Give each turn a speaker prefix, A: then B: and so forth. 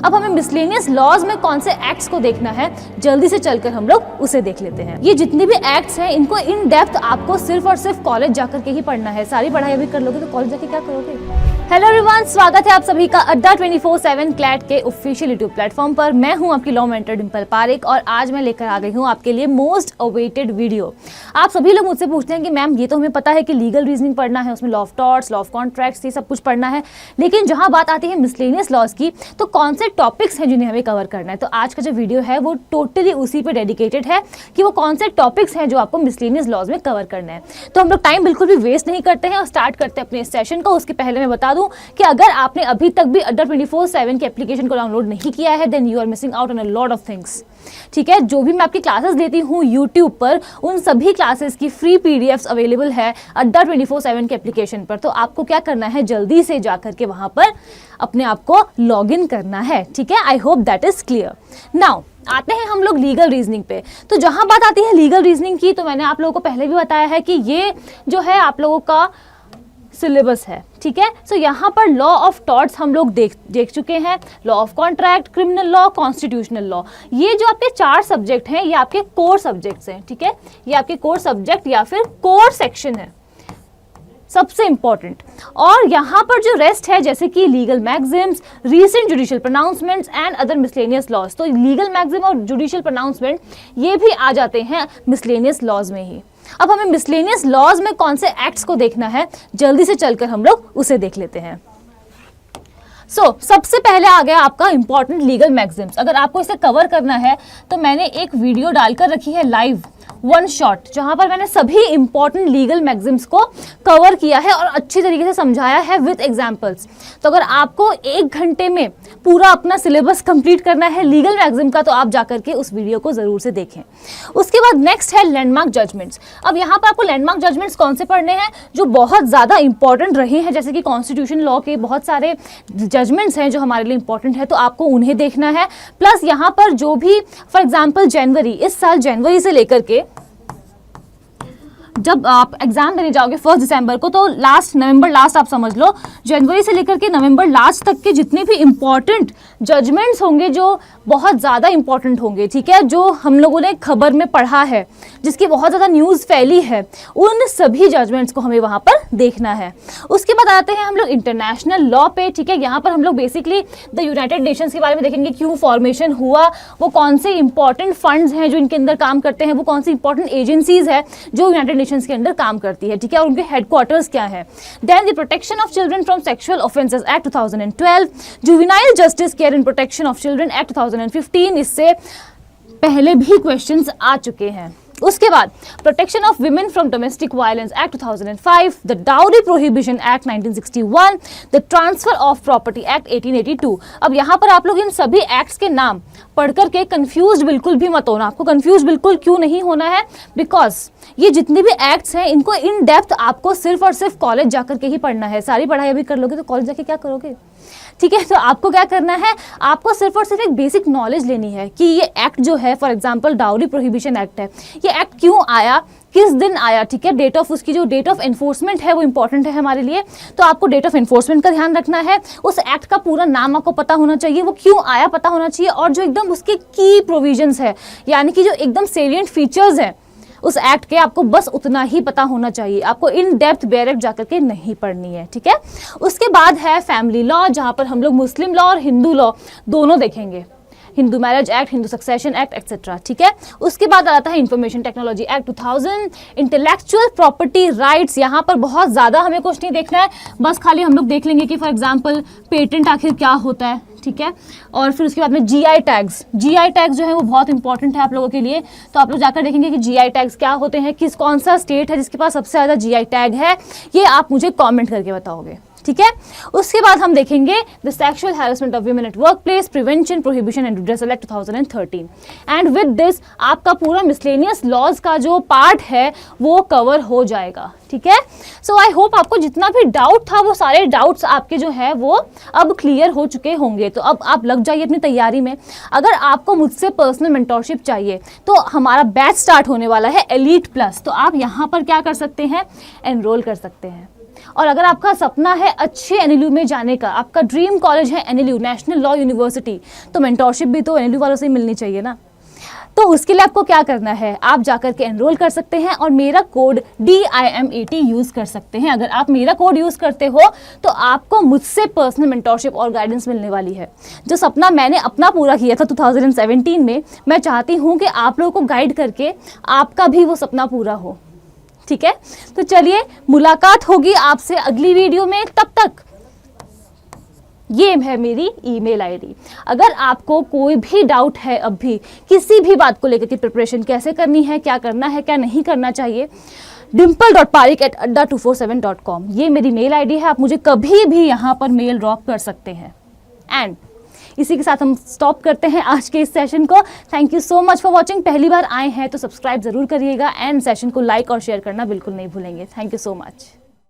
A: अब हमें miscellaneous laws में कौन से एक्ट्स को देखना है, जल्दी से चलकर हम लोग उसे देख लेते हैं। ये जितने भी एक्ट्स हैं इनको इन डेप्थ आपको सिर्फ और सिर्फ कॉलेज जाकर के ही पढ़ना है। सारी पढ़ाई अभी कर लोगे तो कॉलेज जाके क्या करोगे। हेलो एवरीवन, स्वागत है आप सभी का अड्डा 24/7 क्लैट के ऑफिशियल यूट्यूब प्लेटफॉर्म पर। मैं हूं आपकी लॉ मेंटर डिंपल पारेख और आज मैं लेकर आ गई हूं आपके लिए मोस्ट अवेटेड वीडियो। आप सभी लोग मुझसे पूछते हैं कि मैम ये तो हमें पता है कि लीगल रीजनिंग पढ़ना है, उसमें law of torts, law of contracts, ये सब कुछ पढ़ना है, लेकिन जहां बात आती है मिसलेनियस लॉज की तो कौन से टॉपिक्स हैं जिन्हें हमें कवर करना है। तो आज का जो वीडियो है वो टोटली उसी पे डेडिकेटेड है कि वो कौन से टॉपिक्स हैं जो आपको मिसलेनियस लॉज में कवर करना है। तो हम लोग टाइम बिल्कुल भी वेस्ट नहीं करते हैं और स्टार्ट करते हैं अपने इस सेशन को। उसके पहले मैं बता दूं कि अगर आपने अभी तक भी अड्डा 24/7 की एप्लीकेशन को डाउनलोड नहीं किया है then you are missing out on a lot of things. ठीक है, जो भी मैं आपकी क्लासेस देती हूँ यूट्यूब पर, उन सभी क्लासेस की फ्री पीडीएफ्स अवेलेबल है अड्डा 24/7 के एप्लीकेशन पर। तो आपको क्या करना है, जल्दी से जाकर के वहां पर अपने आप को लॉग इन करना है। ठीक है, I hope that is clear. Now आते हैं हम लोग लीगल रीजनिंग पे। तो जहां बात आती है लीगल रीजनिंग की, तो मैंने आप लोगों को पहले भी बताया है कि ये जो है आप लोगों का सिलेबस है। ठीक है, सो यहाँ पर लॉ ऑफ टॉर्ट्स हम लोग देख चुके हैं, law of contract, criminal law, constitutional law. ये जो आपके 4 सब्जेक्ट हैं ये आपके कोर सब्जेक्ट्स हैं। ठीक है, ये आपके कोर सब्जेक्ट या फिर कोर सेक्शन है, सबसे इंपॉर्टेंट। और यहाँ पर जो रेस्ट है जैसे कि legal maxims, recent judicial pronouncements and other miscellaneous laws, तो लीगल मैग्जिम और जुडिशियल प्रोनाउंसमेंट ये भी आ जाते हैं मिसलेनियस लॉज में ही। अब हमें मिसलेनियस लॉज में कौन से एक्ट्स को देखना है, जल्दी से चलकर हम लोग उसे देख लेते हैं। सबसे पहले आ गया आपका इंपॉर्टेंट लीगल मैग्जिम्स। अगर आपको इसे कवर करना है तो मैंने एक वीडियो डालकर रखी है लाइव, वन शॉट, जहां पर मैंने सभी इंपॉर्टेंट लीगल मैग्जिम्स को कवर किया है और अच्छी तरीके से समझाया है विद एग्जांपल्स। तो अगर आपको 1 घंटे में पूरा अपना सिलेबस कंप्लीट करना है लीगल मैग्जिम का, तो आप जाकर के उस वीडियो को जरूर से देखें। उसके बाद नेक्स्ट है लैंडमार्क जजमेंट्स। अब यहाँ पर आपको लैंडमार्क जजमेंट्स कौन से पढ़ने हैं, जो बहुत ज़्यादा इंपॉर्टेंट रहे हैं, जैसे कि कॉन्स्टिट्यूशन लॉ के बहुत सारे जजमेंट्स हैं जो हमारे लिए इंपॉर्टेंट है, तो आपको उन्हें देखना है। प्लस यहाँ पर जो भी फॉर एग्जाम्पल जनवरी, इस साल जनवरी से लेकर के जब आप एग्जाम देने जाओगे 1 दिसंबर को, तो नवंबर लास्ट आप समझ लो, जनवरी से लेकर के नवंबर लास्ट तक के जितने भी इंपॉर्टेंट जजमेंट्स होंगे जो बहुत ज़्यादा इंपॉर्टेंट होंगे, ठीक है, जो हम लोगों ने खबर में पढ़ा है, जिसकी बहुत ज़्यादा न्यूज़ फैली है, उन सभी जजमेंट्स को हमें वहाँ पर देखना है। उसके बाद आते हैं हम लोग इंटरनेशनल लॉ पे। ठीक है, यहाँ पर हम लोग बेसिकली द यूनाइटेड नेशंस के बारे में देखेंगे, क्यों फॉर्मेशन हुआ, वो कौन से इंपॉर्टेंट फंड्स हैं जो इनके अंदर काम करते हैं, वो कौन सी इंपॉर्टेंट एजेंसीज है जो यूनाइटेड नेशंस के अंदर काम करती है। ठीक है, और उनके हेडक्वार्टर्स क्या है। Then the protection of children from sexual offences act 2012, juvenile justice care and protection of children act 2015, इससे पहले भी क्वेश्चंस आ चुके हैं। उसके बाद protection of women from domestic violence act 2005, the dowry prohibition act 1961, the transfer of property act 1882। अब यहाँ पर आप लोग इन सभी एक्ट्स के नाम पढ़ करके कंफ्यूज बिल्कुल भी मत होना। आपको कंफ्यूज बिल्कुल क्यों नहीं होना है, बिकॉज ये जितने भी एक्ट्स हैं इनको इन डेप्थ आपको सिर्फ और सिर्फ कॉलेज जाकर के ही पढ़ना है। सारी पढ़ाई अभी कर लोगे तो कॉलेज जाके क्या करोगे। ठीक है, तो आपको क्या करना है, आपको सिर्फ और सिर्फ एक बेसिक नॉलेज लेनी है कि ये एक्ट जो है, for example dowry prohibition act है, ये एक्ट क्यों आया, किस दिन आया। ठीक है, डेट ऑफ, उसकी जो डेट ऑफ एनफोर्समेंट है वो इंपॉर्टेंट है हमारे लिए, तो आपको डेट ऑफ एनफोर्समेंट का ध्यान रखना है। उस एक्ट का पूरा नाम आपको पता होना चाहिए, वो क्यों आया पता होना चाहिए, और जो एकदम उसके की प्रोविजंस है, यानी कि जो एकदम सेलिएंट फीचर्स हैं उस एक्ट के, आपको बस उतना ही पता होना चाहिए। आपको इन डेप्थ डायरेक्ट जाकर के नहीं पढ़नी है। ठीक है, उसके बाद है फैमिली लॉ, जहां पर हम लोग मुस्लिम लॉ और हिंदू लॉ दोनों देखेंगे, Hindu marriage act, Hindu succession act etcetera. ठीक है, उसके बाद आता है information technology act 2000, intellectual property rights. यहाँ पर बहुत ज़्यादा हमें कुछ नहीं देखना है, बस खाली हम लोग देख लेंगे कि फॉर एग्जाम्पल पेटेंट आखिर क्या होता है। ठीक है, और फिर उसके बाद में जीआई टैग्स जो है वो बहुत इंपॉर्टेंट है आप लोगों के लिए, तो आप लोग जाकर देखेंगे कि जीआई टैग्स क्या होते हैं, कौन सा स्टेट है जिसके पास सबसे ज़्यादा जीआई टैग है, ये आप मुझे कमेंट करके बताओगे। ठीक है, उसके बाद हम देखेंगे the sexual harassment of women at work place, prevention, prohibition and redressal act 2013। And with this आपका पूरा मिसलेनियस लॉज का जो पार्ट है वो कवर हो जाएगा। ठीक है, सो आई होप आपको जितना भी डाउट था वो सारे डाउट्स आपके जो है वो अब क्लियर हो चुके होंगे। तो अब आप लग जाइए अपनी तैयारी में। अगर आपको मुझसे पर्सनल मेंटोरशिप चाहिए तो हमारा बैच स्टार्ट होने वाला है एलीट प्लस, तो आप यहाँ पर क्या कर सकते हैं, एनरोल कर सकते हैं। और अगर आपका सपना है अच्छे एनएलयू में जाने का, आपका ड्रीम कॉलेज है एनएलयू, नेशनल लॉ यूनिवर्सिटी, तो मेंटोरशिप भी तो एनएलयू वालों से ही मिलनी चाहिए ना। तो उसके लिए आपको क्या करना है, आप जाकर के एनरोल कर सकते हैं और मेरा कोड DIMAT यूज़ कर सकते हैं। अगर आप मेरा कोड यूज़ करते हो तो आपको मुझसे पर्सनल मेंटोरशिप और गाइडेंस मिलने वाली है। जो सपना मैंने अपना पूरा किया था 2017 में, मैं चाहती हूँ कि आप लोगों को गाइड करके आपका भी वो सपना पूरा हो। ठीक है, तो चलिए मुलाकात होगी आपसे अगली वीडियो में। तब तक ये है मेरी ईमेल आईडी। अगर आपको कोई भी डाउट है अब भी किसी भी बात को लेकर कि प्रिपरेशन कैसे करनी है, क्या करना है, क्या नहीं करना चाहिए, dimple.parikh@adda247.com ये मेरी मेल आईडी है। आप मुझे कभी भी यहाँ पर मेल ड्रॉप कर सकते हैं। एंड इसी के साथ हम स्टॉप करते हैं आज के इस सेशन को। Thank you so much for watching. पहली बार आए हैं तो सब्सक्राइब जरूर करिएगा एंड सेशन को लाइक और शेयर करना बिल्कुल नहीं भूलेंगे। Thank you so much.